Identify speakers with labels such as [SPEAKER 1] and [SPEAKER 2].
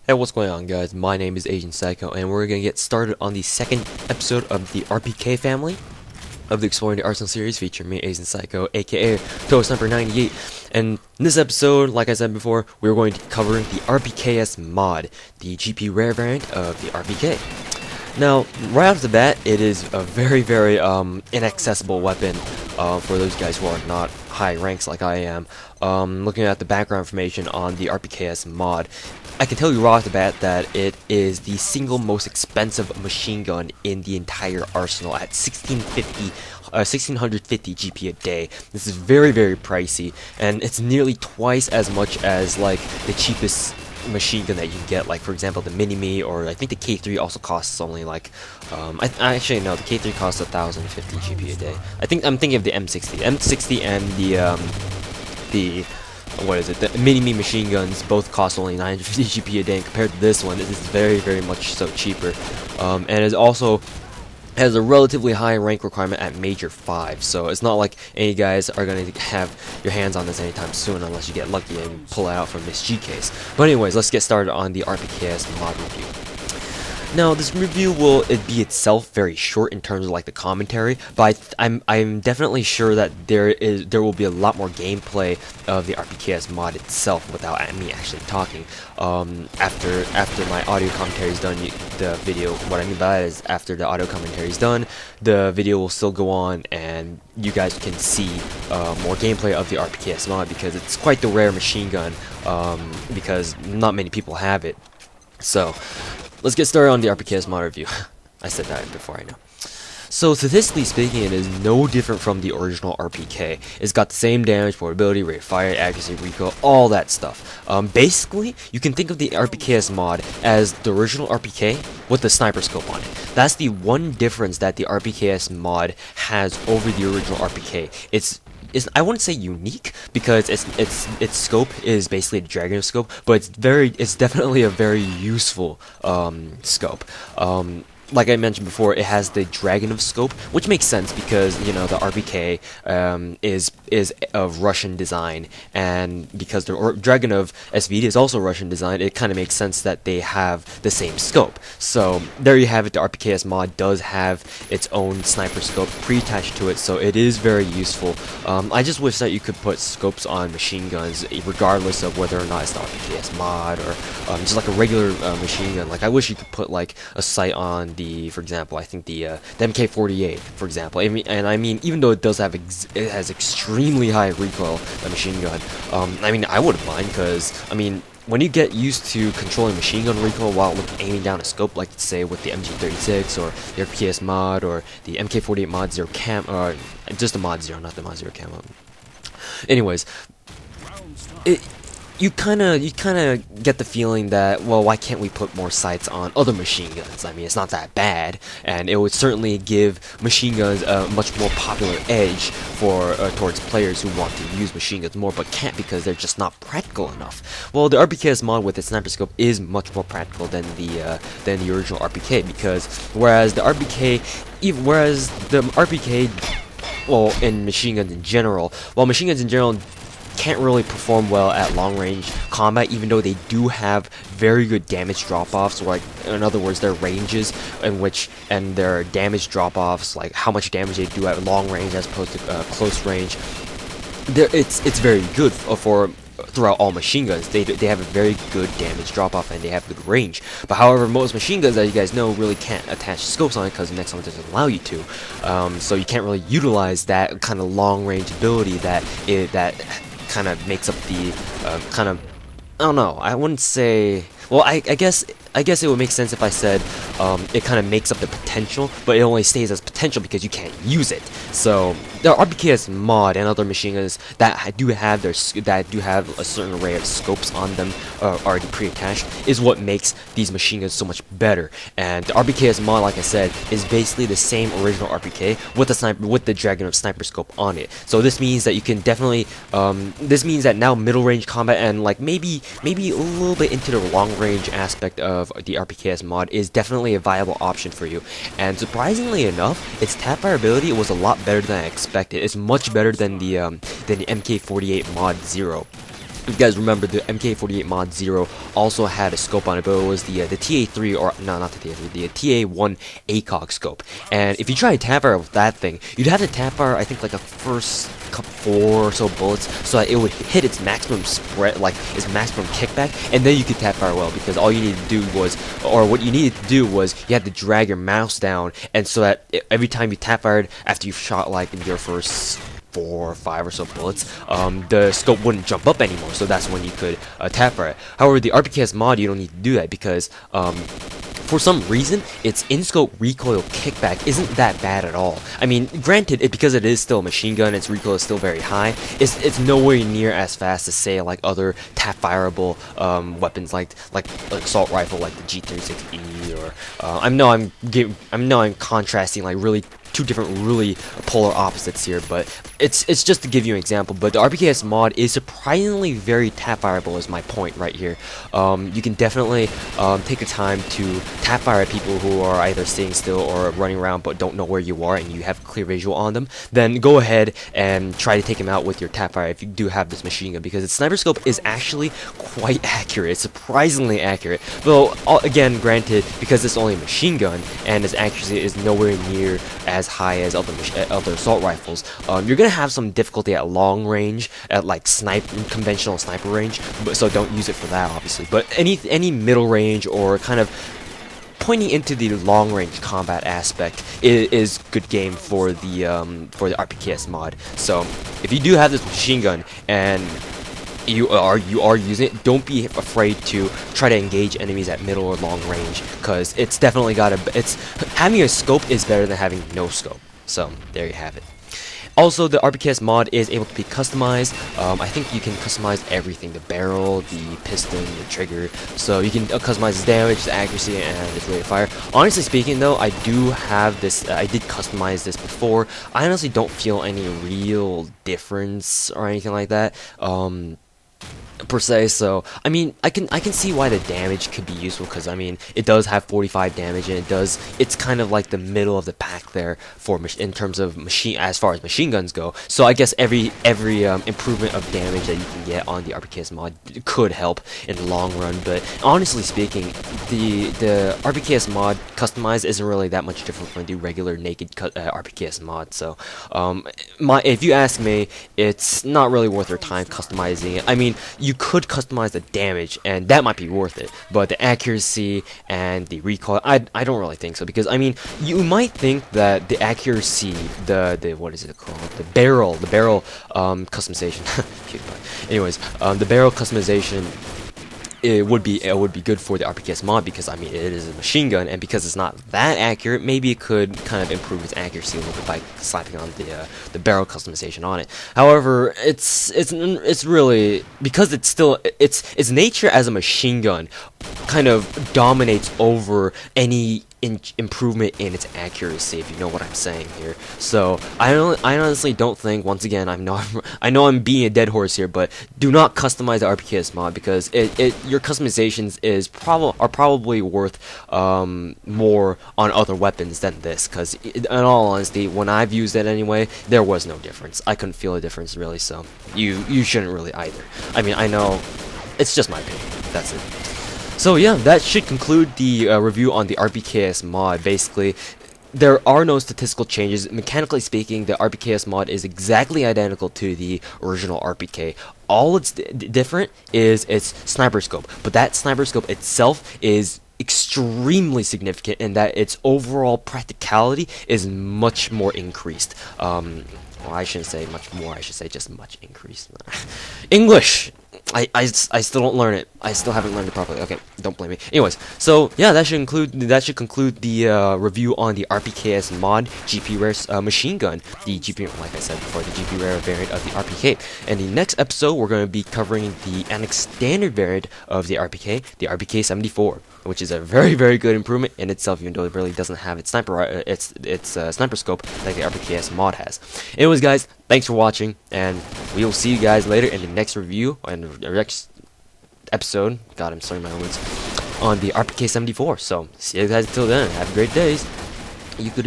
[SPEAKER 1] Hey, what's going on, guys? My name is Agent Psycho, and we're gonna get started on the second episode of the RPK family of the Exploring the Arsenal series, featuring me, Agent Psycho, aka Sniper 98. And in this episode, like I said before, we're going to cover the RPKs mod, the GP rare variant of the RPK. Now, right off the bat, it is a very inaccessible weapon for those guys who are not high ranks like I am. Looking at the background information on the RPKs mod, I can tell you right off the bat that it is the single most expensive machine gun in the entire arsenal at 1650 GP a day. This is very pricey, and it's nearly twice as much as like the cheapest machine gun that you can get, like for example the Mini-Me, or I think the K3 also costs only like I actually no, the K3 costs 1050 GP a day. I'm thinking of the M60 and the what is it, the Mini-Me machine guns both cost only 950 GP a day, and compared to this one, this is very much so cheaper, and it also has a relatively high rank requirement at Major 5, so it's not like any guys are going to have your hands on this anytime soon unless you get lucky and pull it out from this G case. But anyways, let's get started on the RPKs mod review. Now, this review will be itself very short in terms of like the commentary, but I'm definitely sure that there will be a lot more gameplay of the RPKs mod itself without me actually talking. After my audio commentary is done, the video. What I mean by that is after the audio commentary is done, the video will still go on, and you guys can see more gameplay of the RPKs mod because it's quite the rare machine gun. Because not many people have it, so. Let's get started on the RPKs mod review. I said that before, I know. So, statistically speaking, it is no different from the original RPK. It's got the same damage, portability, rate of fire, accuracy, recoil, all that stuff. Basically, you can think of the RPKs mod as the original RPK with the sniper scope on it. That's the one difference that the RPKs mod has over the original RPK. I wouldn't say unique because its scope is basically the Dragunov scope, but it's definitely a very useful scope. Like I mentioned before, it has the Dragunov scope, which makes sense because, you know, the RPK is of Russian design, and because the Dragunov SVD is also Russian design, it kind of makes sense that they have the same scope. So there you have it. The RPKs mod does have its own sniper scope pre-attached to it, so it is very useful. I just wish that you could put scopes on machine guns regardless of whether or not it's the RPKs mod or just like a regular machine gun. Like, I wish you could put like a sight on for example, I think the MK48, for example. I mean, even though it does have it has extremely high recoil, the machine gun. I mean, I wouldn't mind, because I mean, when you get used to controlling machine gun recoil while aiming down a scope, like say with the MG36 or the RPKs mod or the MK48 mod 0 cam, or just the mod 0, not the mod 0 camo. Anyways, you kind of get the feeling that, well, why can't we put more sights on other machine guns? I mean, it's not that bad, and it would certainly give machine guns a much more popular edge towards players who want to use machine guns more, but can't because they're just not practical enough. Well, the RPKs mod with its sniper scope is much more practical than the original RPK, because whereas the RPK, well, in machine guns in general, can't really perform well at long range combat, even though they do have very good damage drop-offs, like in other words their ranges and their damage drop-offs, like how much damage they do at long range as opposed to close range. It's very good for throughout all machine guns. They have a very good damage drop-off, and they have good range. But however, most machine guns, as you guys know, really can't attach scopes on it because the next one doesn't allow you to. So you can't really utilize that kind of long range ability that kind of makes up the kind of, I don't know, I wouldn't say, well, I guess it would make sense if I said it kind of makes up the potential, but it only stays as potential because you can't use it. So the RPKs mod and other machine guns that do have a certain array of scopes on them already pre-attached is what makes these machine guns so much better. And the RPKs mod, like I said, is basically the same original RPK with the Dragunov sniper scope on it. So this means that you can definitely this means that now middle range combat and like maybe a little bit into the long range aspect of the RPKs mod is definitely a viable option for you. And surprisingly enough, its tap fire ability was a lot better than I expected. It's much better than the MK48 mod 0. If you guys remember, the MK48 Mod 0 also had a scope on it, but it was the TA3, or no, not the TA3, the TA1 ACOG scope. And if you try to tap fire with that thing, you'd have to tap fire, I think, like a first 4 or so bullets, so that it would hit its maximum spread, like its maximum kickback, and then you could tap fire well. Because all you needed to do was, or what you needed to do was, you had to drag your mouse down, and so that every time you tap fired after you've shot like in your first 4 or 5 or so bullets, the scope wouldn't jump up anymore, so that's when you could tap fire it. However, the RPKs mod, you don't need to do that, because for some reason, its in-scope recoil kickback isn't that bad at all. I mean, granted, because it is still a machine gun, its recoil is still very high, it's nowhere near as fast as, say, like other tap-fireable weapons like assault rifle, like the G36E, or I know I'm contrasting like really two different really polar opposites here, but it's just to give you an example. But the RPKs mod is surprisingly very tap fireable, is my point right here. You can definitely take the time to tap fire at people who are either staying still or running around but don't know where you are and you have clear visual on them. Then go ahead and try to take them out with your tap fire if you do have this machine gun, because its sniper scope is actually quite accurate. It's surprisingly accurate. Though again, granted, because it's only a machine gun and its accuracy is nowhere near as high as other assault rifles, you're gonna have some difficulty at long range, at like conventional sniper range, so don't use it for that, obviously. But any middle range or kind of pointing into the long range combat aspect is good game for the RPKs mod. So if you do have this machine gun and you are using it, don't be afraid to try to engage enemies at middle or long range, because it's definitely having a scope is better than having no scope. So there you have it. Also, the RPKs mod is able to be customized. I think you can customize everything: the barrel, the piston, the trigger. So you can customize its damage, its accuracy, and its rate of fire. Honestly speaking, though, I do have this. I did customize this before. I honestly don't feel any real difference or anything like that. Per se. So I mean, I can see why the damage could be useful, because I mean, it does have 45 damage, and it's kind of like the middle of the pack there for in terms of as far as machine guns go. So I guess every improvement of damage that you can get on the RPKs mod could help in the long run. But honestly speaking, the RPKs mod customized isn't really that much different from the regular naked RPKs mod. So if you ask me, it's not really worth your time customizing it. I mean, you could customize the damage, and that might be worth it, but the accuracy and the recoil, I don't really think so, because I mean, you might think that the accuracy, the what is it called, the barrel customization anyways, the barrel customization, it would be good for the RPKs mod, because I mean, it is a machine gun, and because it's not that accurate, maybe it could kind of improve its accuracy a little bit by slapping on the barrel customization on it. However, it's really, because it's still its nature as a machine gun kind of dominates over any improvement in its accuracy, if you know what I'm saying here. So I honestly don't think, once again, I know I'm being a dead horse here, but do not customize the RPKs mod, because your customizations are probably worth more on other weapons than this, because in all honesty, when I've used it anyway, there was no difference. I couldn't feel a difference really, so you shouldn't really either. I mean, I know, it's just my opinion. That's it. So yeah, that should conclude the review on the RPKs mod. Basically, there are no statistical changes. Mechanically speaking, the RPKs mod is exactly identical to the original RPK. All it's different is its sniper scope, but that sniper scope itself is extremely significant in that its overall practicality is much more increased. Well, I shouldn't say much more, I should say just much increased. English! I still don't learn it. I still haven't learned it properly. Okay, don't blame me. Anyways, so yeah, that should conclude the review on the RPKs mod GP Rare machine gun, the GP, like I said before, the GP Rare variant of the RPK. And the next episode, we're going to be covering the Annex Standard variant of the RPK 74, which is a very, very good improvement in itself, even though it really doesn't have its sniper scope like the RPKs mod has. Anyways, guys, thanks for watching, and we will see you guys later in the next review and the next episode. God, I'm sorry, my words, on the RPK 74. So see you guys until then. Have great days. You could